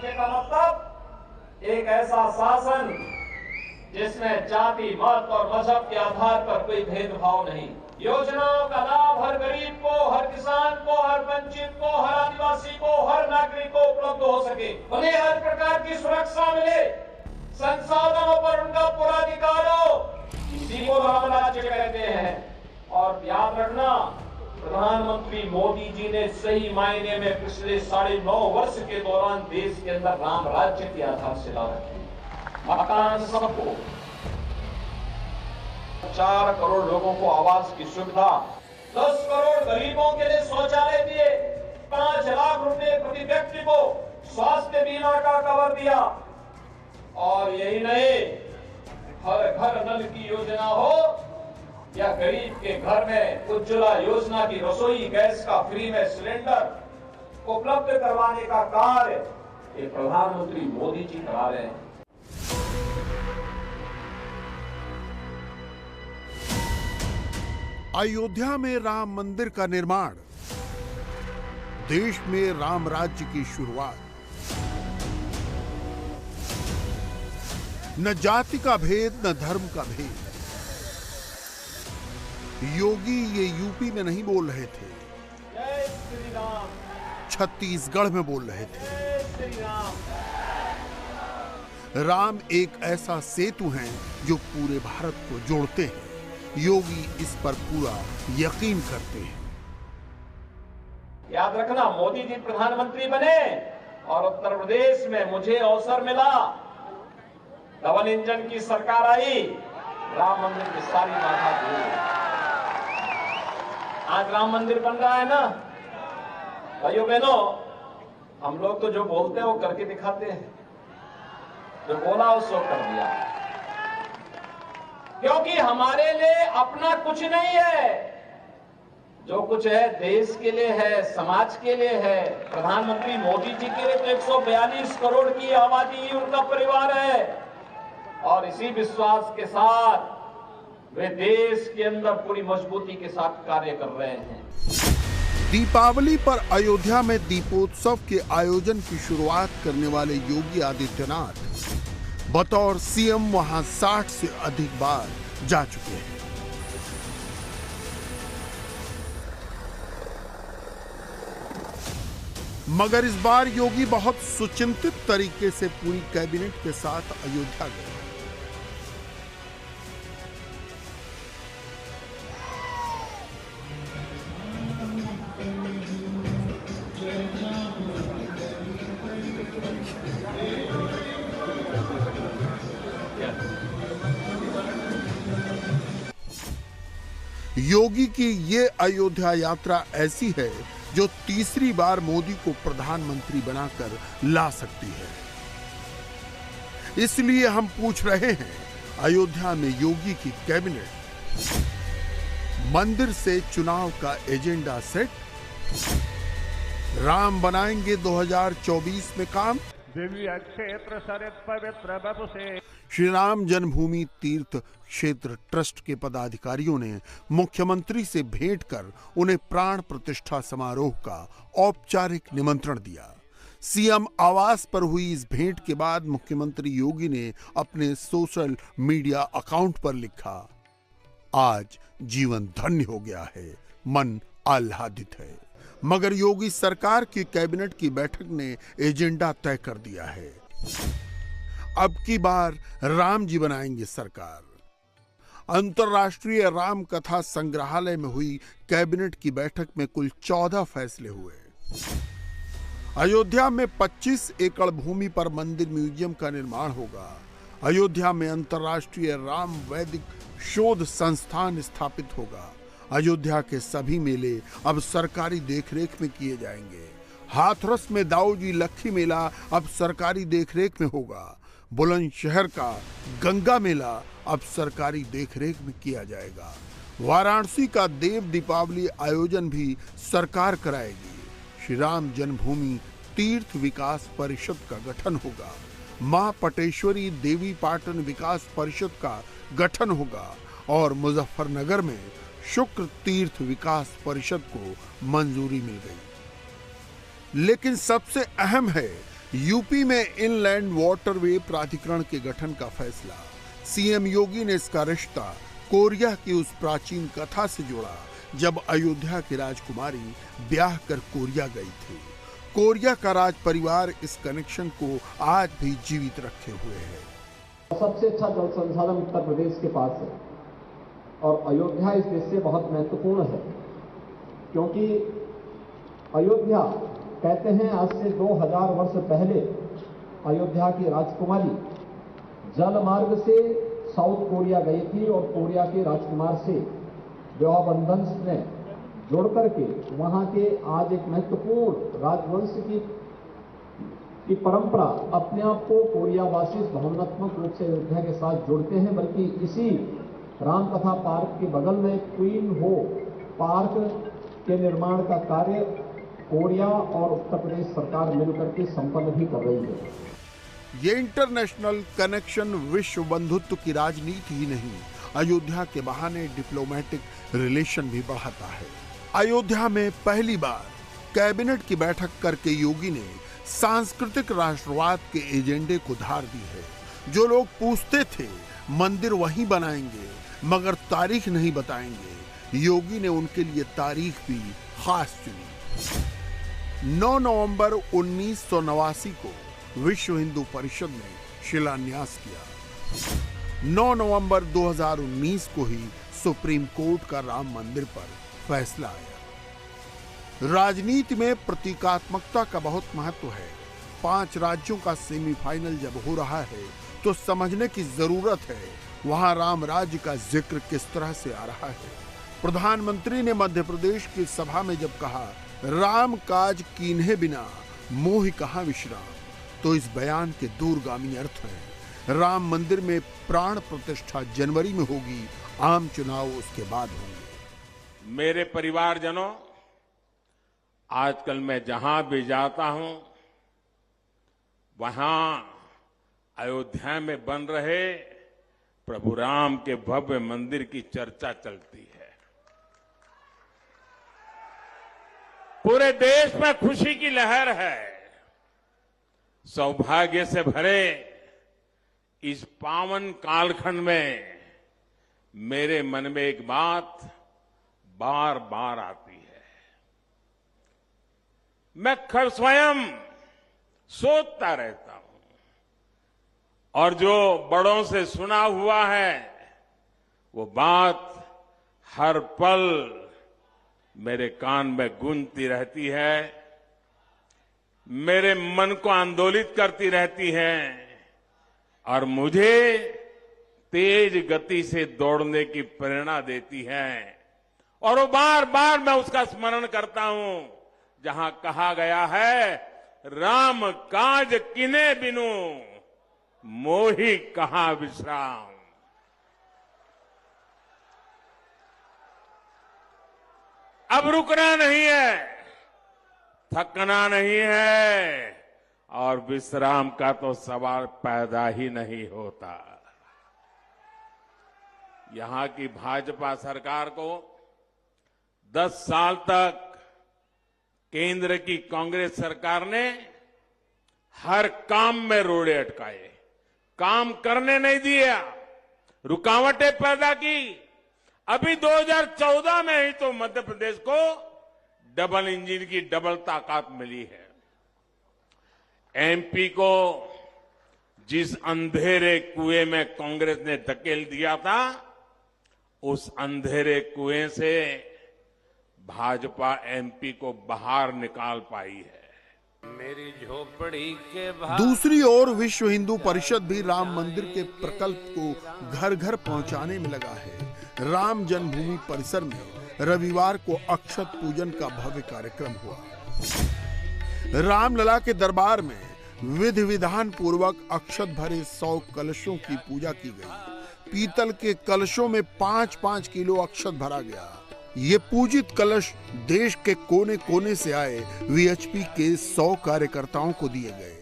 राज्य का मतलब एक ऐसा शासन जिसमें जाति, मत और मजहब के आधार पर कोई भेदभाव नहीं। योजनाओं का लाभ हर गरीब को, हर किसान को, हर वंचित को, हर आदिवासी को, हर नागरिक को उपलब्ध हो सके। उन्हें हर प्रकार की सुरक्षा मिले, संसाधनों पर उनका पूरा अधिकार हो। इसी को राम राज्य कहते हैं। और याद रखना, प्रधानमंत्री मोदी जी ने सही मायने में पिछले 9.5 वर्ष के दौरान देश के अंदर राम राज्य की आधारशिला रखी। मकान सबको, 4 करोड़ लोगों को आवास की सुविधा, 10 करोड़ गरीबों के लिए शौचालय दिए, 5 लाख रुपए प्रति व्यक्ति को स्वास्थ्य बीमा का कवर दिया। और यही नहीं, हर घर नल की योजना हो या गरीब के घर में उज्ज्वला योजना की रसोई गैस का फ्री में सिलेंडर उपलब्ध करवाने का कार्य ये प्रधानमंत्री मोदी जी करा रहे हैं। अयोध्या में राम मंदिर का निर्माण, देश में राम राज्य की शुरुआत। न जाति का भेद, न धर्म का भेद। योगी ये यूपी में नहीं बोल रहे थे, जय श्री राम, छत्तीसगढ़ में बोल रहे थे। जय श्री राम। राम एक ऐसा सेतु है जो पूरे भारत को जोड़ते हैं। योगी इस पर पूरा यकीन करते हैं। याद रखना, मोदी जी प्रधानमंत्री बने और उत्तर प्रदेश में मुझे अवसर मिला, डबल इंजन की सरकार आई, राम मंदिर की सारी बाधा दूर। आज राम मंदिर बन रहा है ना भाइयों बहनों। हम लोग तो जो बोलते हैं वो करके दिखाते हैं, जो बोला उसको कर दिया। क्योंकि हमारे लिए अपना कुछ नहीं है, जो कुछ है देश के लिए है, समाज के लिए है। प्रधानमंत्री मोदी जी के लिए तो 142 करोड़ की आबादी उनका परिवार है और इसी विश्वास के साथ वे देश के अंदर पूरी मजबूती के साथ कार्य कर रहे हैं। दीपावली पर अयोध्या में दीपोत्सव के आयोजन की शुरुआत करने वाले योगी आदित्यनाथ बतौर सीएम वहां 60 से अधिक बार जा चुके हैं। मगर इस बार योगी बहुत सुचिंतित तरीके से पूरी कैबिनेट के साथ अयोध्या गए। योगी की ये अयोध्या यात्रा ऐसी है जो तीसरी बार मोदी को प्रधानमंत्री बनाकर ला सकती है। इसलिए हम पूछ रहे हैं, अयोध्या में योगी की कैबिनेट, मंदिर से चुनाव का एजेंडा सेट, राम बनाएंगे 2024 में काम। दिव्य क्षेत्र सरित पवित्र बपुसे। श्री राम जन्मभूमि तीर्थ क्षेत्र ट्रस्ट के पदाधिकारियों ने मुख्यमंत्री से भेंट कर उन्हें प्राण प्रतिष्ठा समारोह का औपचारिक निमंत्रण दिया। सीएम आवास पर हुई इस भेंट के बाद मुख्यमंत्री योगी ने अपने सोशल मीडिया अकाउंट पर लिखा, आज जीवन धन्य हो गया है, मन आह्लादित है। मगर योगी सरकार की कैबिनेट की बैठक ने एजेंडा तय कर दिया है। अब की बार राम जी बनाएंगे सरकार। अंतर्राष्ट्रीय राम कथा संग्रहालय में हुई कैबिनेट की बैठक में कुल 14 फैसले हुए। अयोध्या में 25 एकड़ भूमि पर मंदिर म्यूजियम का निर्माण होगा। अयोध्या में अंतर्राष्ट्रीय राम वैदिक शोध संस्थान स्थापित होगा। अयोध्या के सभी मेले अब सरकारी देखरेख में किए जाएंगे। हाथरस में दाऊजी लखी मेला अब सरकारी देखरेख में होगा। बुलंदशहर का गंगा मेला अब सरकारी देखरेख में किया जाएगा। वाराणसी का देव दीपावली आयोजन भी सरकार कराएगी। श्री राम जन्मभूमि तीर्थ विकास परिषद का गठन होगा। मां पटेश्वरी देवी पाटन विकास परिषद का गठन होगा और मुजफ्फरनगर में शुक्र तीर्थ विकास परिषद को मंजूरी मिल गई। लेकिन सबसे अहम है यूपी में इनलैंड वाटरवे प्राधिकरण के गठन का फैसला। सीएम योगी ने इसका रिश्ता कोरिया की उस प्राचीन कथा से जोड़ा जब अयोध्या की राजकुमारी ब्याह कर कोरिया गई थी। कोरिया का राज परिवार इस कनेक्शन को आज भी जीवित रखे हुए है। सबसे अच्छा जल संसाधन उत्तर प्रदेश के पास है और अयोध्या इस देश से बहुत महत्वपूर्ण है, क्योंकि अयोध्या कहते हैं आज से 2000 वर्ष पहले अयोध्या की राजकुमारी जल मार्ग से साउथ कोरिया गई थी और कोरिया के राजकुमार से विवाह बंधन में जोड़ करके वहां के आज एक महत्वपूर्ण राजवंश की परंपरा अपने आप को कोरियावासी भावनात्मक रूप से अयोध्या के साथ जोड़ते हैं। बल्कि इसी रामकथा पार्क के बगल में क्वीन हो पार्क के निर्माण का कार्य कोरिया और उत्तर प्रदेश सरकार मिलकर के संपन्न भी कर रही है। ये इंटरनेशनल कनेक्शन विश्व बंधुत्व की राजनीति ही नहीं, अयोध्या के बहाने डिप्लोमेटिक रिलेशन भी बढ़ाता है। अयोध्या में पहली बार कैबिनेट की बैठक करके योगी ने सांस्कृतिक राष्ट्रवाद के एजेंडे को धार दी है। जो लोग पूछते थे मंदिर वहीं बनाएंगे मगर तारीख नहीं बताएंगे, योगी ने उनके लिए तारीख भी खास चुनी। 9 नवंबर 1989 को विश्व हिंदू परिषद ने शिलान्यास किया। 9 नवंबर 2019 को ही सुप्रीम कोर्ट का राम मंदिर पर फैसला आया। राजनीति में प्रतीकात्मकता का बहुत महत्व है। 5 राज्यों का सेमीफाइनल जब हो रहा है तो समझने की जरूरत है वहां राम राज्य का जिक्र किस तरह से आ रहा है। प्रधानमंत्री ने मध्य प्रदेश की सभा में जब कहा राम काज कीन्हे बिना मोहि कहां विश्राम, तो इस बयान के दूरगामी अर्थ हैं। राम मंदिर में प्राण प्रतिष्ठा जनवरी में होगी, आम चुनाव उसके बाद होंगे। मेरे परिवारजनों, आजकल मैं जहां भी जाता हूं वहां अयोध्या में बन रहे प्रभु राम के भव्य मंदिर की चर्चा चलती है। पूरे देश में खुशी की लहर है। सौभाग्य से भरे इस पावन कालखंड में मेरे मन में एक बात बार बार आती है। मैं स्वयं सोचता रहता हूं और जो बड़ों से सुना हुआ है वो बात हर पल मेरे कान में गूंजती रहती है, मेरे मन को आंदोलित करती रहती है और मुझे तेज गति से दौड़ने की प्रेरणा देती है। और वो बार बार मैं उसका स्मरण करता हूं जहां कहा गया है राम काज किने बिनु मोहि कहां विश्राम। अब रुकना नहीं है, थकना नहीं है और विश्राम का तो सवाल पैदा ही नहीं होता। यहां की भाजपा सरकार को 10 साल तक केंद्र की कांग्रेस सरकार ने हर काम में रोड़े अटकाए, काम करने नहीं दिया, रुकावटें पैदा की। अभी 2014 में ही तो मध्य प्रदेश को डबल इंजन की डबल ताकत मिली है। एमपी को जिस अंधेरे कुएं में कांग्रेस ने धकेल दिया था, उस अंधेरे कुएं से भाजपा एमपी को बाहर निकाल पाई है। मेरी झोपड़ी के दूसरी ओर विश्व हिंदू परिषद भी राम मंदिर के प्रकल्प को घर घर पहुंचाने में लगा है। राम जन्मभूमि परिसर में रविवार को अक्षत पूजन का भव्य कार्यक्रम हुआ। रामलला के दरबार में विधि विधान पूर्वक अक्षत भरे 100 कलशों की पूजा की गई। पीतल के कलशों में 5-5 किलो अक्षत भरा गया। ये पूजित कलश देश के कोने कोने से आए वीएचपी के 100 कार्यकर्ताओं को दिए गए।